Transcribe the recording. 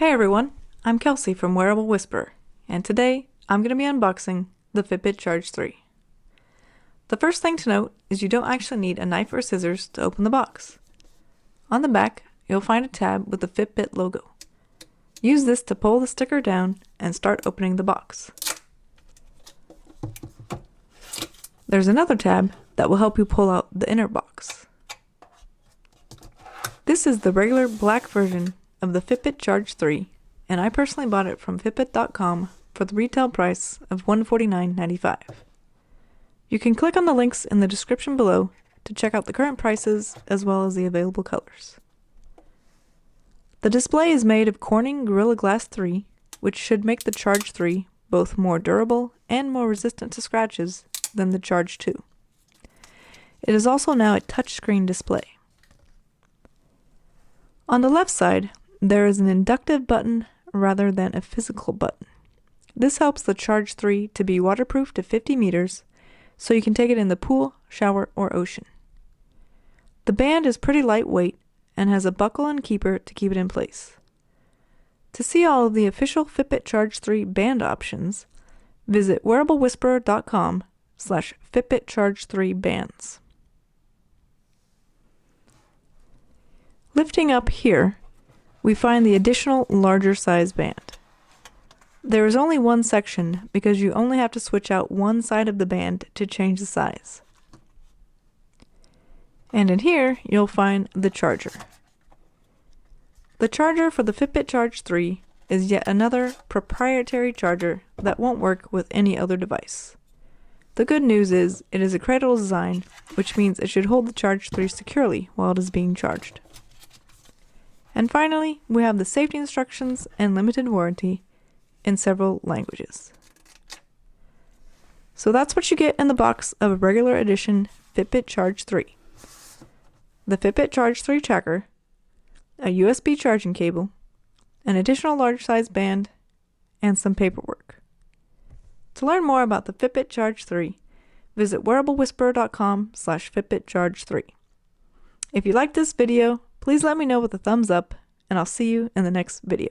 Hey everyone, I'm Kelsey from Wearable Whisperer, and today I'm going to be unboxing the Fitbit Charge 3. The first thing to note is you don't actually need a knife or scissors to open the box. On the back, you'll find a tab with the Fitbit logo. Use this to pull the sticker down and start opening the box. There's another tab that will help you pull out the inner box. This is the regular black version of the Fitbit Charge 3, and I personally bought it from Fitbit.com for the retail price of $149.95. You can click on the links in the description below to check out the current prices as well as the available colors. The display is made of Corning Gorilla Glass 3, which should make the Charge 3 both more durable and more resistant to scratches than the Charge 2. It is also now a touchscreen display. On the left side, there is an inductive button rather than a physical button. This helps the Charge 3 to be waterproof to 50 meters, so you can take it in the pool, shower, or ocean. The band is pretty lightweight and has a buckle and keeper to keep it in place. To see all of the official Fitbit Charge 3 band options, visit wearablewhisperer.com/FitbitCharge3bands. Lifting up here, we find the additional larger size band. There is only one section because you only have to switch out one side of the band to change the size. And in here, you'll find the charger. The charger for the Fitbit Charge 3 is yet another proprietary charger that won't work with any other device. The good news is it is a cradle design, which means it should hold the Charge 3 securely while it is being charged. And finally, we have the safety instructions and limited warranty in several languages. So that's what you get in the box of a regular edition Fitbit Charge 3. The Fitbit Charge 3 tracker, a USB charging cable, an additional large size band, and some paperwork. To learn more about the Fitbit Charge 3, visit wearablewhisperer.com/FitbitCharge3. If you liked this video, please let me know with a thumbs up, and I'll see you in the next video.